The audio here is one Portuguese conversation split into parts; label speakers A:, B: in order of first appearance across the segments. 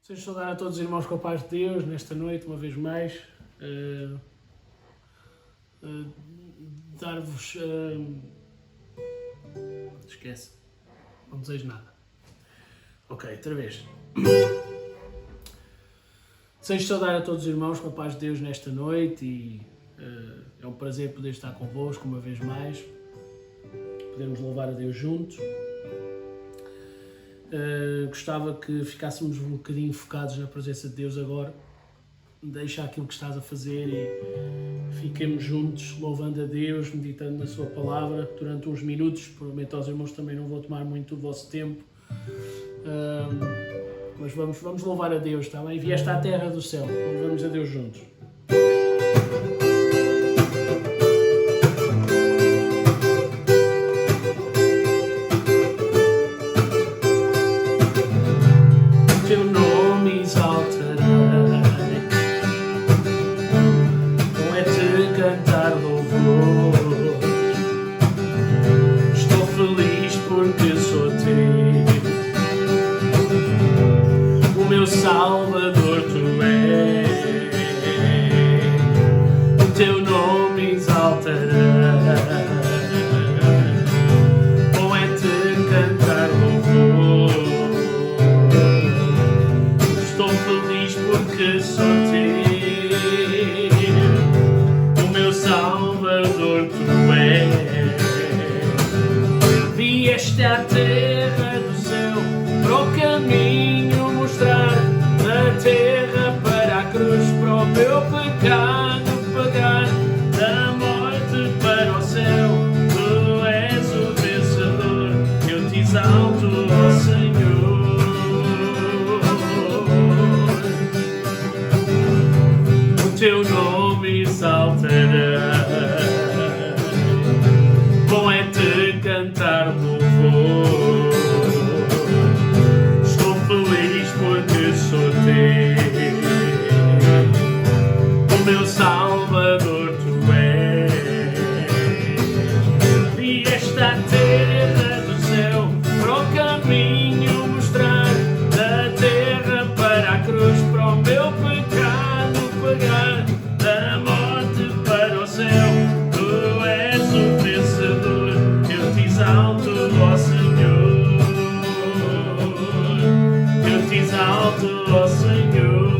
A: Desejo saudar a todos os irmãos com a paz de Deus nesta noite, uma vez mais. Dar-vos. Esquece. Não desejo nada. Ok, outra vez. Desejo saudar a todos os irmãos com a paz de Deus nesta noite e é um prazer poder estar convosco uma vez mais. Podemos louvar a Deus juntos. Gostava que ficássemos um bocadinho focados na presença de Deus agora. Deixa aquilo que estás a fazer e fiquemos juntos louvando a Deus, meditando na sua palavra durante uns minutos. Prometo aos irmãos também não vou tomar muito do vosso tempo, mas vamos louvar a Deus, está bem? Vieste à terra do céu, louvamos a Deus juntos. Teu nome exaltarei, bom é te cantar louvor. Estou feliz porque sou teu, o meu Salvador tu és. O teu nome exaltarei, bom é te cantar louvor. Porque sou teu, o meu Salvador tu és. Vieste à terra do céu para o caminho mostrar, da terra para a cruz para o meu pecado pagar, da morte para o céu. Tu és o vencedor, eu te exalto, ó Senhor. Teu nome exaltarei, bom é te cantar louvor. Estou feliz porque sou teu, o meu Salvador tu és. Vieste à terra do céu para o caminho mostrar, da terra para a cruz para o meu pecado pagar, da morte para o céu. Tu és o vencedor, eu te exalto, ó Senhor. Eu te exalto, ó Senhor.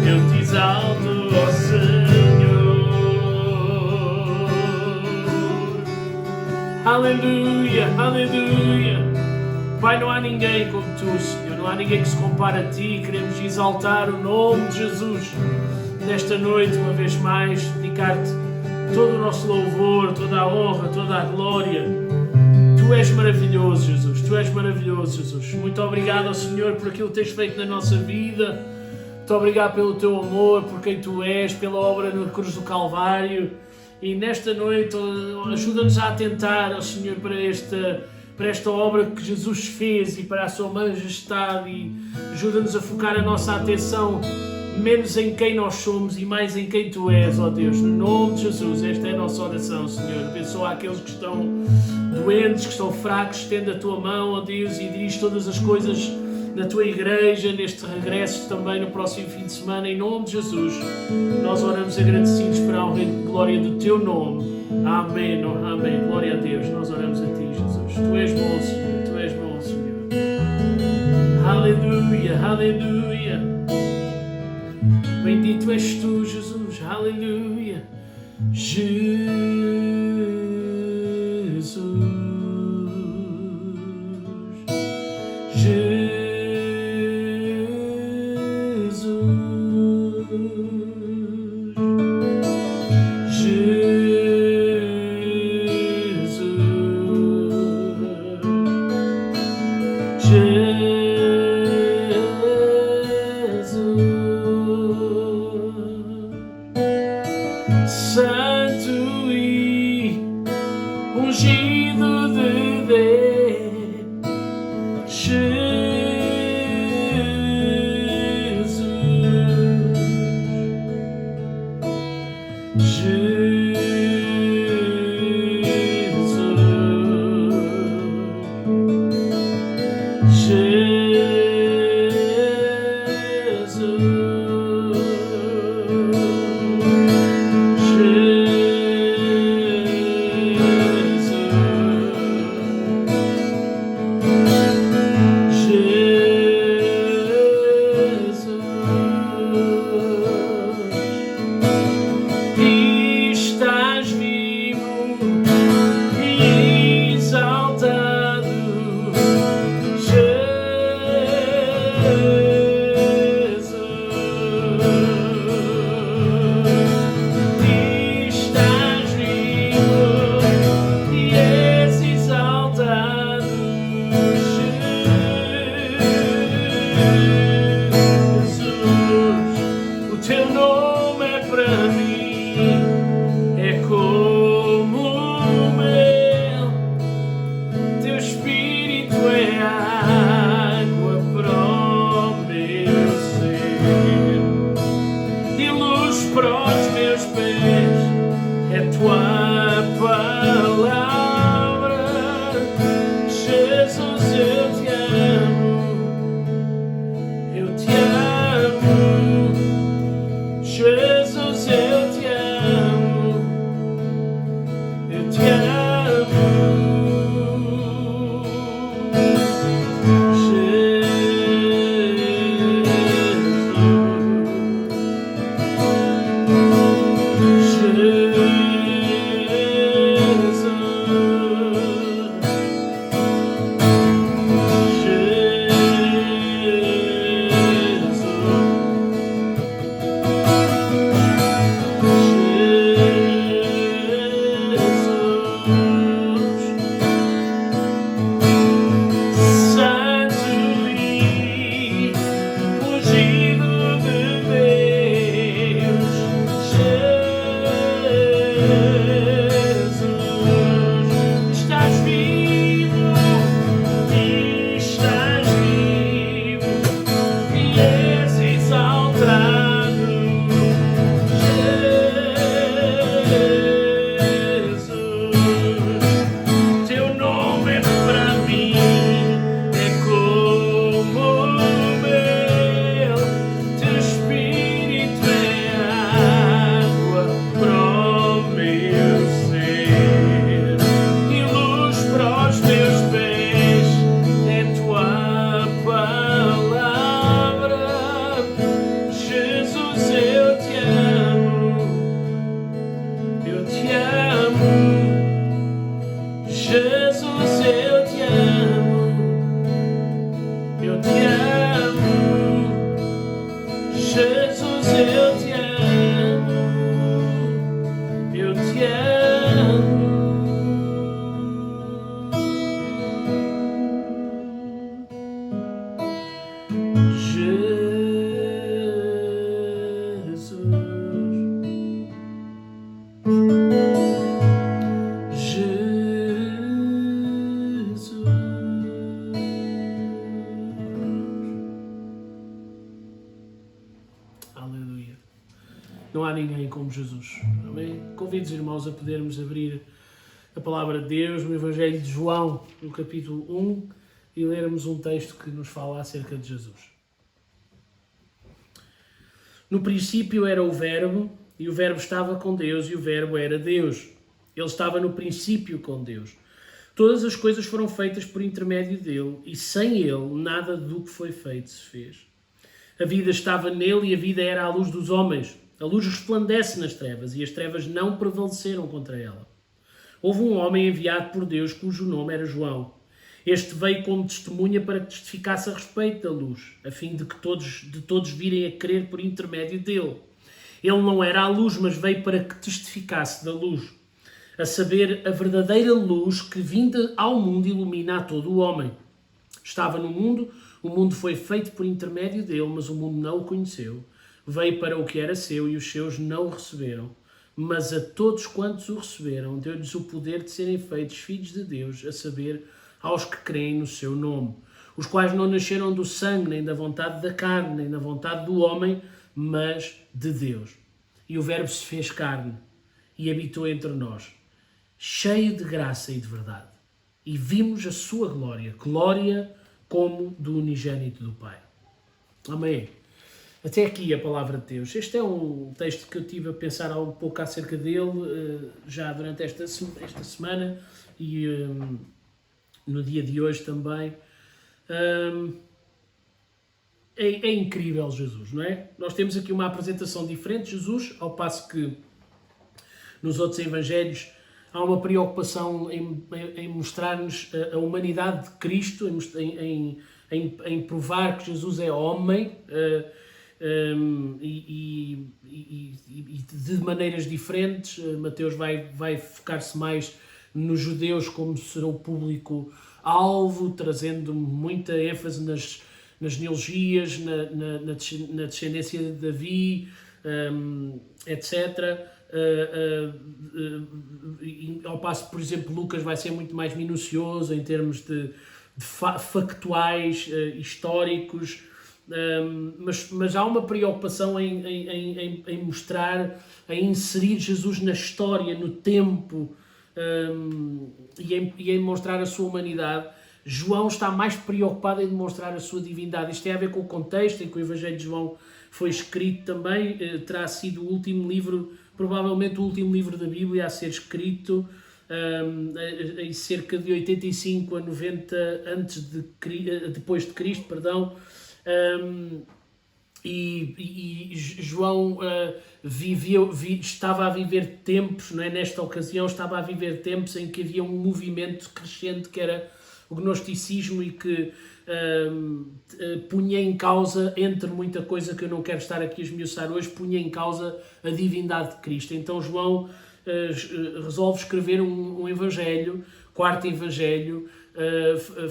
A: Eu te exalto, ó Senhor. Aleluia, aleluia. Pai, não há ninguém como tu, Senhor, não há ninguém que se compare a ti. Queremos exaltar o nome de Jesus nesta noite, uma vez mais, dedicar-te todo o nosso louvor, toda a honra, toda a glória. Tu és maravilhoso, Jesus, tu és maravilhoso, Jesus. Muito obrigado, Senhor, por aquilo que tens feito na nossa vida. Muito obrigado pelo teu amor, por quem tu és, pela obra na cruz do Calvário. E nesta noite, ajuda-nos a atentar, ó Senhor, para esta obra que Jesus fez e para a sua majestade, e ajuda-nos a focar a nossa atenção menos em quem nós somos e mais em quem Tu és, ó Deus. No nome de Jesus, esta é a nossa oração, Senhor. Abençoa aqueles que estão doentes, que estão fracos, estende a Tua mão, ó Deus, e dirige todas as coisas na Tua igreja, neste regresso também no próximo fim de semana, em nome de Jesus. Nós oramos agradecidos para a honra e glória do Teu nome. Amém, amém. Glória a Deus. Nós oramos a Ti, Jesus. Tu és bom, Senhor. Tu és bom, Senhor. Aleluia, aleluia. Bendito és Tu, Jesus. Aleluia. Jesus. Santo e ungido de Deus, Jesus, Jesus. não há ninguém como Jesus. Amém? Convido os irmãos a podermos abrir a palavra de Deus no Evangelho de João, no capítulo 1, e lermos um texto que nos fala acerca de Jesus. No princípio era o Verbo, e o Verbo estava com Deus, e o Verbo era Deus. Ele estava no princípio com Deus. Todas as coisas foram feitas por intermédio dele, e sem ele nada do que foi feito se fez. A vida estava nele, e a vida era a luz dos homens. A luz resplandece nas trevas, e as trevas não prevaleceram contra ela. Houve um homem enviado por Deus, cujo nome era João. Este veio como testemunha para que testificasse a respeito da luz, a fim de todos virem a crer por intermédio dele. Ele não era a luz, mas veio para que testificasse da luz, a saber, a verdadeira luz que, vinda ao mundo, ilumina a todo o homem. Estava no mundo, o mundo foi feito por intermédio dele, mas o mundo não o conheceu. Veio para o que era seu e os seus não o receberam. Mas a todos quantos o receberam, deu-lhes o poder de serem feitos filhos de Deus, a saber, aos que creem no seu nome, os quais não nasceram do sangue, nem da vontade da carne, nem da vontade do homem, mas de Deus. E o Verbo se fez carne e habitou entre nós, cheio de graça e de verdade. E vimos a sua glória, glória como do unigênito do Pai. Amém. Até aqui a palavra de Deus. Este é um texto que eu tive a pensar um pouco acerca dele, já durante esta semana e no dia de hoje também. É incrível Jesus, não é? Nós temos aqui uma apresentação diferente de Jesus, ao passo que nos outros evangelhos há uma preocupação em mostrar-nos a humanidade de Cristo, em provar que Jesus é homem, e de maneiras diferentes. Mateus vai focar-se mais nos judeus como será o público-alvo, trazendo muita ênfase nas genealogias, na descendência de Davi, etc. Ao passo, por exemplo, Lucas vai ser muito mais minucioso em termos de factuais, históricos, mas há uma preocupação em mostrar, em inserir Jesus na história, no tempo, e em mostrar a sua humanidade. João está mais preocupado em demonstrar a sua divindade. Isto tem a ver com o contexto em que o Evangelho de João foi escrito também. Terá sido o último livro, provavelmente o último livro da Bíblia a ser escrito, em cerca de 85 a 90 depois de Cristo, perdão. E João estava a viver tempos, não é? Nesta ocasião estava a viver tempos em que havia um movimento crescente que era o gnosticismo e que punha em causa, entre muita coisa que eu não quero estar aqui a esmiuçar hoje, punha em causa a divindade de Cristo. Então João resolve escrever um evangelho, quarto evangelho,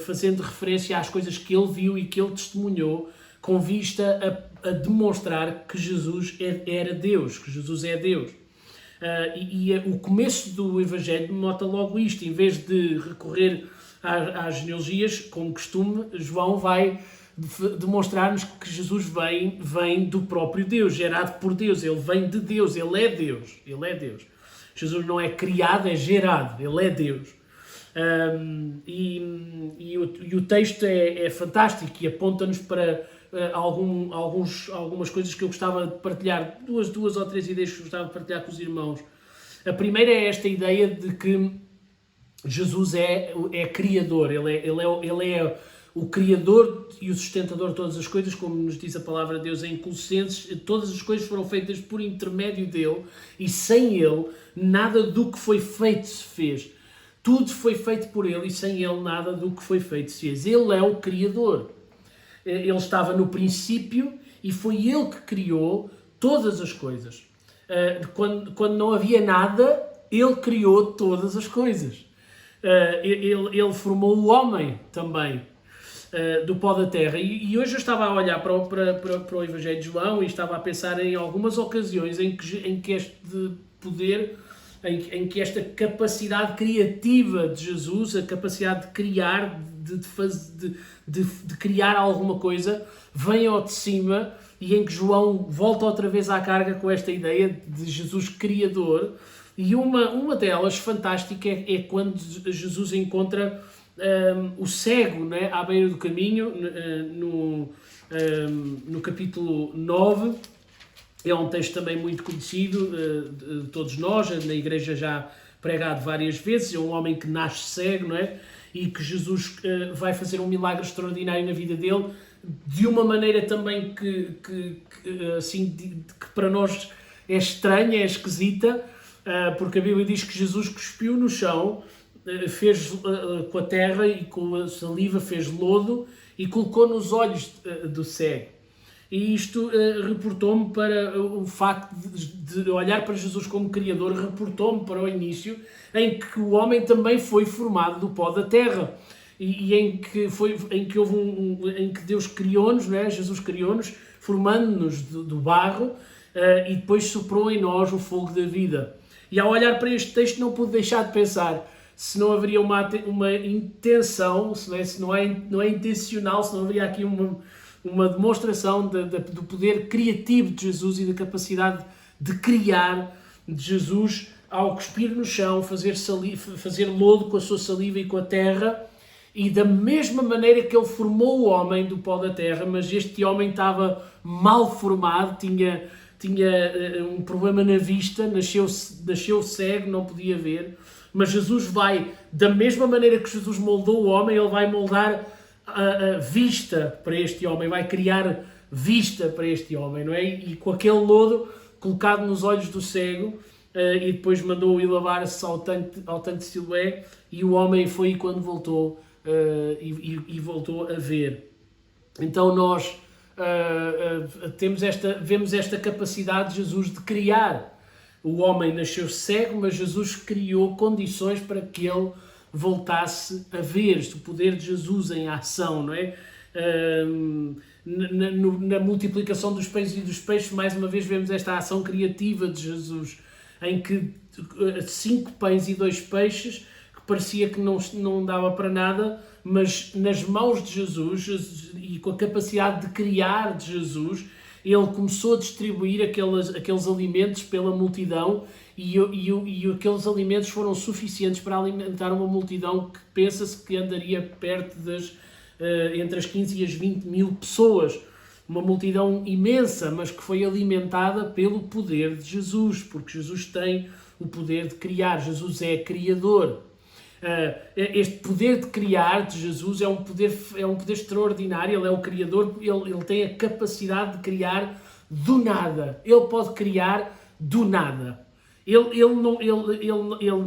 A: fazendo referência às coisas que ele viu e que ele testemunhou, com vista a demonstrar que Jesus era Deus, que Jesus é Deus. O começo do Evangelho nota logo isto. Em vez de recorrer às genealogias, como costume, João vai demonstrar-nos que Jesus vem do próprio Deus, gerado por Deus. Ele vem de Deus, ele é Deus. Ele é Deus. Jesus não é criado, é gerado. Ele é Deus. E o texto é fantástico e aponta-nos para algumas coisas que eu gostava de partilhar, duas ou três ideias que eu gostava de partilhar com os irmãos. A primeira é esta ideia de que Jesus é criador, ele é o criador e o sustentador de todas as coisas, como nos diz a palavra de Deus em Colossenses. Todas as coisas foram feitas por intermédio dele, e sem ele nada do que foi feito se fez. Tudo foi feito por ele, e sem ele nada do que foi feito se fez. Ele é o criador. Ele estava no princípio e foi ele que criou todas as coisas. Quando não havia nada, ele criou todas as coisas. Ele formou o homem também do pó da terra. E hoje eu estava a olhar para o Evangelho de João e estava a pensar em algumas ocasiões em que este poder em que esta capacidade criativa de Jesus, a capacidade de criar, de criar alguma coisa, vem ao de cima, e em que João volta outra vez à carga com esta ideia de Jesus criador. E uma delas, fantástica, é quando Jesus encontra o cego, né, à beira do caminho, no capítulo 9. É um texto também muito conhecido de todos nós, na igreja já pregado várias vezes. É um homem que nasce cego, não é? E que Jesus vai fazer um milagre extraordinário na vida dele, de uma maneira também que para nós é estranha, é esquisita, porque a Bíblia diz que Jesus cuspiu no chão, fez com a terra e com a saliva fez lodo e colocou nos olhos do cego. E isto reportou-me para o facto de olhar para Jesus como Criador, reportou-me para o início em que o homem também foi formado do pó da terra e em que Deus criou-nos, né? Jesus criou-nos, formando-nos do barro e depois soprou em nós o fogo da vida. E ao olhar para este texto não pude deixar de pensar se não haveria uma intenção, se não é intencional, se não haveria aqui uma demonstração do poder criativo de Jesus e da capacidade de criar de Jesus ao cuspir no chão, fazer lodo com a sua saliva e com a terra, e da mesma maneira que ele formou o homem do pó da terra, mas este homem estava mal formado, tinha um problema na vista, nasceu cego, não podia ver, mas Jesus vai, da mesma maneira que Jesus moldou o homem, ele vai moldar a vista para este homem, vai criar vista para este homem, não é? E com aquele lodo colocado nos olhos do cego, e depois mandou-o ir lavar-se ao tanque de Siloé, e o homem foi quando voltou, e voltou a ver. Então nós vemos esta capacidade de Jesus de criar. O homem nasceu cego, mas Jesus criou condições para que ele voltasse a ver. O poder de Jesus em ação, não é? Na multiplicação dos pães e dos peixes, mais uma vez vemos esta ação criativa de Jesus, em que 5 pães e 2 peixes, que parecia que não dava para nada, mas nas mãos de Jesus e com a capacidade de criar de Jesus, ele começou a distribuir aqueles alimentos pela multidão, e aqueles alimentos foram suficientes para alimentar uma multidão que pensa-se que andaria perto entre as 15 e as 20 mil pessoas. Uma multidão imensa, mas que foi alimentada pelo poder de Jesus, porque Jesus tem o poder de criar, Jesus é criador. Este poder de criar de Jesus é um poder extraordinário. Ele é o criador, ele tem a capacidade de criar do nada. Ele pode criar do nada. Ele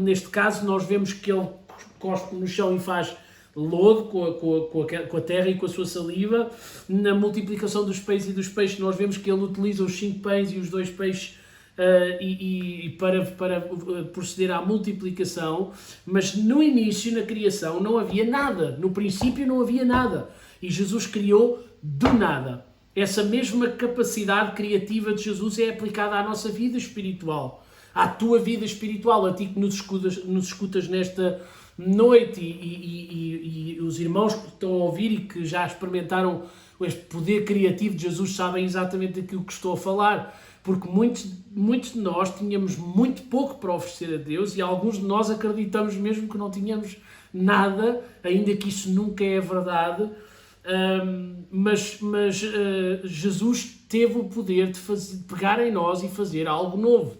A: neste caso, nós vemos que ele cospe no chão e faz lodo com a terra e com a sua saliva. Na multiplicação dos pães e dos peixes, nós vemos que ele utiliza os 5 pães e os 2 peixes para proceder à multiplicação, mas no início, na criação, não havia nada. No princípio não havia nada. E Jesus criou do nada. Essa mesma capacidade criativa de Jesus é aplicada à nossa vida espiritual, à tua vida espiritual, a ti que nos escutas nesta noite, e os irmãos que estão a ouvir e que já experimentaram este poder criativo de Jesus sabem exatamente daquilo que estou a falar. Porque muitos de nós tínhamos muito pouco para oferecer a Deus, e alguns de nós acreditamos mesmo que não tínhamos nada, ainda que isso nunca é verdade, mas Jesus teve o poder de pegar em nós e fazer algo novo.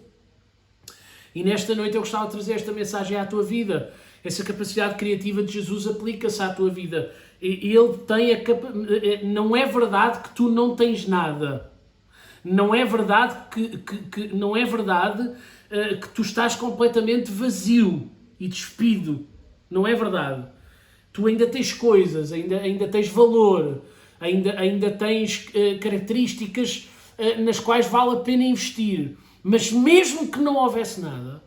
A: E nesta noite eu gostava de trazer esta mensagem à tua vida. Essa capacidade criativa de Jesus aplica-se à tua vida. Ele tem não é verdade que tu não tens nada. Não é verdade que tu estás completamente vazio e despido. Não é verdade. Tu ainda tens coisas, ainda tens valor, ainda tens características nas quais vale a pena investir. Mas mesmo que não houvesse nada,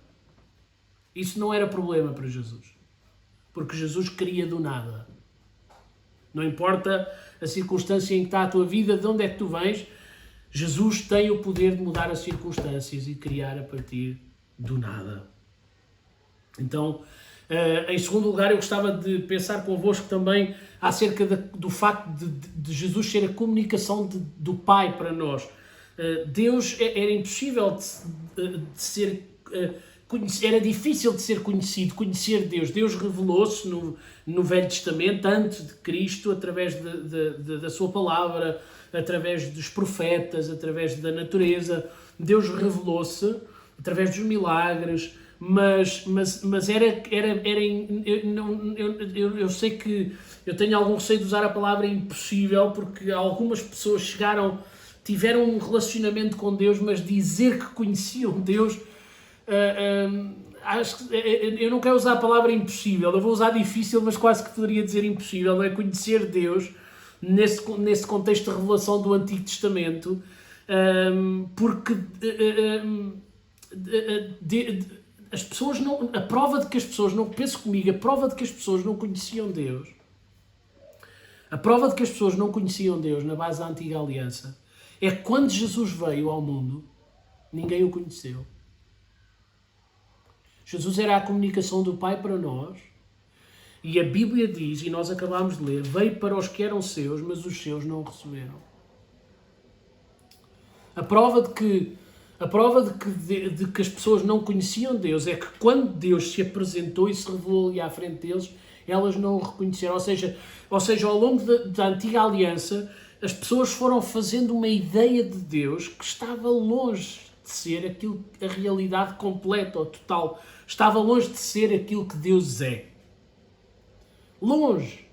A: isso não era problema para Jesus. Porque Jesus cria do nada. Não importa a circunstância em que está a tua vida, de onde é que tu vens, Jesus tem o poder de mudar as circunstâncias e criar a partir do nada. Então, em segundo lugar, eu gostava de pensar convosco também acerca do facto de Jesus ser a comunicação do Pai para nós. Deus era impossível de ser era difícil de ser conhecido, conhecer Deus. Deus revelou-se no Velho Testamento, antes de Cristo, através da sua palavra, através dos profetas, através da natureza. Deus revelou-se através dos milagres, mas eu sei que eu tenho algum receio de usar a palavra impossível, porque algumas pessoas tiveram um relacionamento com Deus, mas dizer que conheciam Deus, acho que eu não quero usar a palavra impossível, eu vou usar difícil, mas quase que poderia dizer impossível, não é? Conhecer Deus nesse contexto de revelação do Antigo Testamento, porque as pessoas não, a prova de que as pessoas não, penso comigo, a prova de que as pessoas não conheciam Deus, a prova de que as pessoas não conheciam Deus na base da Antiga Aliança, é que quando Jesus veio ao mundo, ninguém o conheceu. Jesus era a comunicação do Pai para nós, e a Bíblia diz, e nós acabámos de ler, veio para os que eram seus, mas os seus não o receberam. A prova de que as pessoas não conheciam Deus é que quando Deus se apresentou e se revelou ali à frente deles, elas não o reconheceram. Ou seja, ao longo da Antiga Aliança, as pessoas foram fazendo uma ideia de Deus que estava longe de ser a realidade completa ou total. Estava longe de ser aquilo que Deus é. Longe.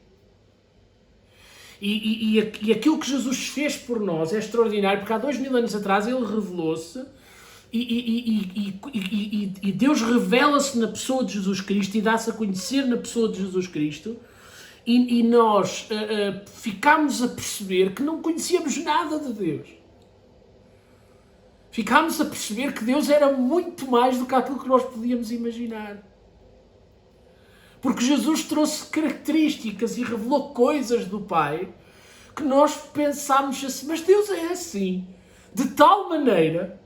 A: E aquilo que Jesus fez por nós é extraordinário, porque há 2000 anos atrás ele revelou-se e Deus revela-se na pessoa de Jesus Cristo e dá-se a conhecer na pessoa de Jesus Cristo, e nós ficámos a perceber que não conhecíamos nada de Deus. Ficámos a perceber que Deus era muito mais do que aquilo que nós podíamos imaginar. Porque Jesus trouxe características e revelou coisas do Pai que nós pensámos assim, mas Deus é assim, de tal maneira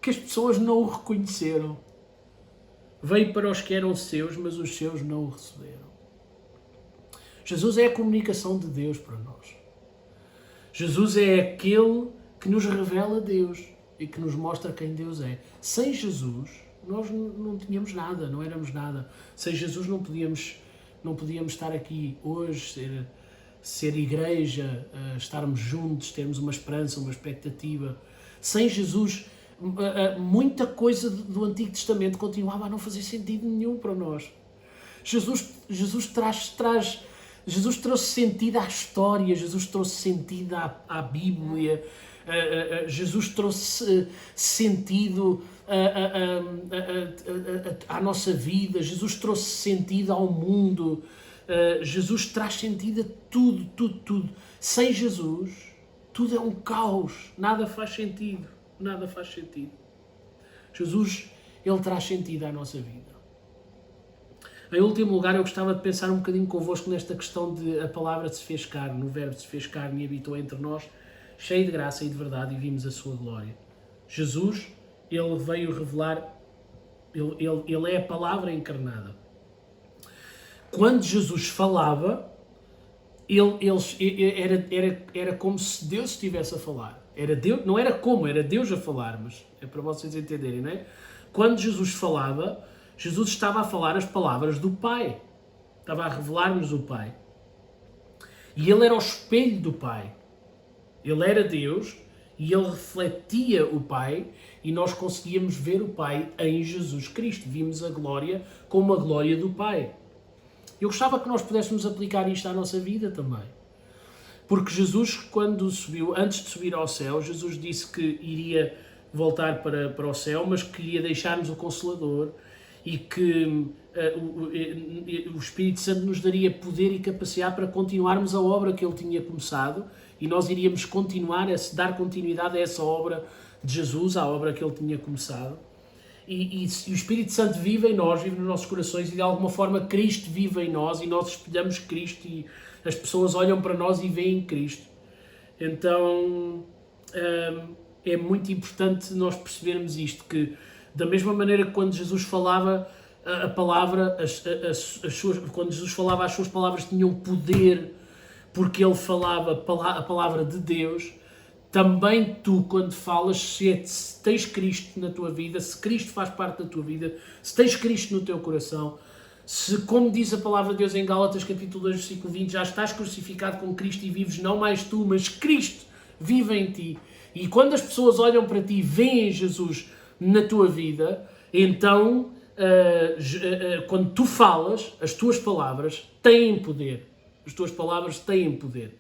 A: que as pessoas não o reconheceram. Veio para os que eram seus, mas os seus não o receberam. Jesus é a comunicação de Deus para nós. Jesus é aquele que nos revela Deus e que nos mostra quem Deus é. Sem Jesus, nós não tínhamos nada, não éramos nada. Sem Jesus não podíamos estar aqui hoje, ser igreja, estarmos juntos, termos uma esperança, uma expectativa. Sem Jesus, muita coisa do Antigo Testamento continuava a não fazer sentido nenhum para nós. Jesus trouxe sentido à história, Jesus trouxe sentido à Bíblia, Jesus trouxe sentido à nossa vida, Jesus trouxe sentido ao mundo, Jesus traz sentido a tudo. Sem Jesus, tudo é um caos, nada faz sentido. Jesus, ele traz sentido à nossa vida. Em último lugar, eu gostava de pensar um bocadinho convosco nesta questão de a palavra se fez carne, o verbo se fez carne e habitou entre nós, cheio de graça e de verdade, e vimos a sua glória. Jesus, ele veio revelar, ele é a palavra encarnada. Quando Jesus falava, era como se Deus estivesse a falar. Era Deus, não era como, era Deus a falar, mas é para vocês entenderem, não é? Quando Jesus falava, Jesus estava a falar as palavras do Pai. Estava a revelar-nos o Pai. E ele era o espelho do Pai. Ele era Deus e ele refletia o Pai, e nós conseguíamos ver o Pai em Jesus Cristo. Vimos a glória como a glória do Pai. Eu gostava que nós pudéssemos aplicar isto à nossa vida também. Porque Jesus, quando subiu, antes de subir ao céu, Jesus disse que iria voltar para o céu, mas que iria deixar-nos o Consolador, e que o Espírito Santo nos daria poder e capacidade para continuarmos a obra que ele tinha começado, e nós iríamos dar continuidade a essa obra de Jesus, à obra que ele tinha começado. E o Espírito Santo vive em nós, vive nos nossos corações, e de alguma forma Cristo vive em nós, e nós espelhamos Cristo, e as pessoas olham para nós e veem Cristo. Então é muito importante nós percebermos isto, que da mesma maneira que quando Jesus falava, a palavra, quando Jesus falava, as suas palavras tinham poder, porque ele falava a palavra de Deus. Também tu, quando falas, se tens Cristo na tua vida, se Cristo faz parte da tua vida, se tens Cristo no teu coração, se, como diz a palavra de Deus em Gálatas capítulo 2, versículo 20, já estás crucificado com Cristo e vives não mais tu, mas Cristo vive em ti. E quando as pessoas olham para ti e veem Jesus na tua vida, então, quando tu falas, as tuas palavras têm poder. As tuas palavras têm poder.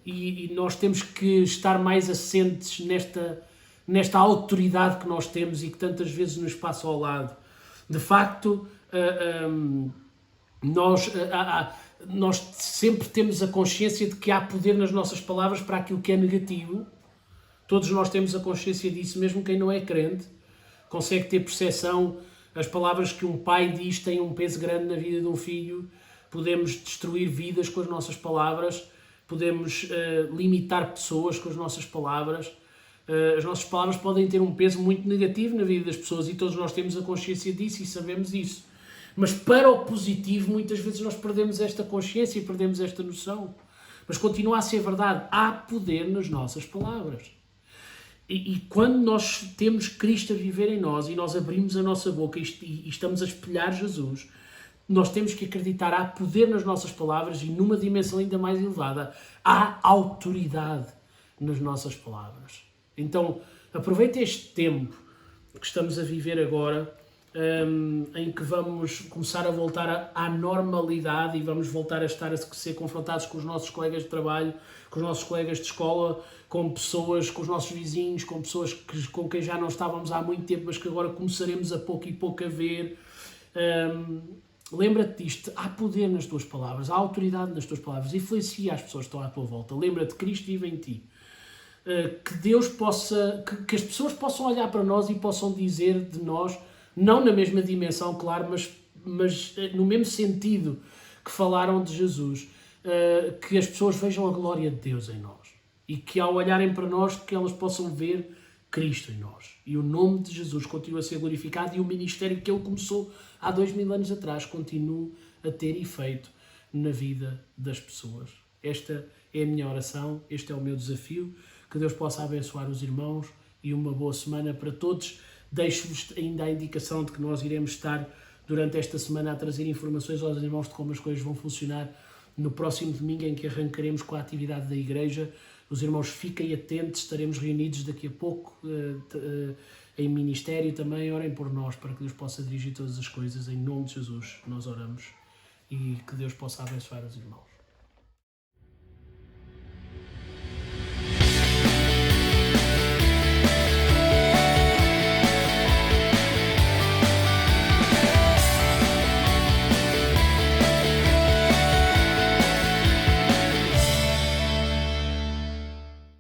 A: E nós temos que estar mais assentes nesta autoridade que nós temos e que tantas vezes nos passa ao lado. De facto, nós sempre temos a consciência de que há poder nas nossas palavras para aquilo que é negativo. Todos nós temos a consciência disso, mesmo quem não é crente consegue ter percepção. As palavras que um pai diz têm um peso grande na vida de um filho. Podemos destruir vidas com as nossas palavras, podemos limitar pessoas com as nossas palavras. As nossas palavras podem ter um peso muito negativo na vida das pessoas e todos nós temos a consciência disso e sabemos isso. Mas para o positivo, muitas vezes nós perdemos esta consciência e perdemos esta noção. Mas continua a ser verdade, há poder nas nossas palavras. E quando nós temos Cristo a viver em nós e nós abrimos a nossa boca e estamos a espelhar Jesus, nós temos que acreditar, há poder nas nossas palavras e numa dimensão ainda mais elevada, há autoridade nas nossas palavras. Então, aproveita este tempo que estamos a viver agora, em que vamos começar a voltar à normalidade e vamos voltar a ser confrontados com os nossos colegas de trabalho, com os nossos colegas de escola, com pessoas, com os nossos vizinhos, com pessoas com quem já não estávamos há muito tempo, mas que agora começaremos a pouco e pouco a ver. Lembra-te disto, há poder nas tuas palavras, há autoridade nas tuas palavras, influencia as pessoas que estão à tua volta. Lembra-te, Cristo vive em ti. Que Deus possa, que as pessoas possam olhar para nós e possam dizer de nós, não na mesma dimensão, claro, mas no mesmo sentido que falaram de Jesus, que as pessoas vejam a glória de Deus em nós e que ao olharem para nós, que elas possam ver Cristo em nós. E o nome de Jesus continua a ser glorificado e o ministério que Ele começou há 2000 anos atrás continua a ter efeito na vida das pessoas. Esta é a minha oração, este é o meu desafio. Que Deus possa abençoar os irmãos e uma boa semana para todos. Deixo-vos ainda a indicação de que nós iremos estar durante esta semana a trazer informações aos irmãos de como as coisas vão funcionar no próximo domingo em que arrancaremos com a atividade da igreja. Os irmãos fiquem atentos, estaremos reunidos daqui a pouco em ministério também. Orem por nós para que Deus possa dirigir todas as coisas. Em nome de Jesus nós oramos e que Deus possa abençoar os irmãos.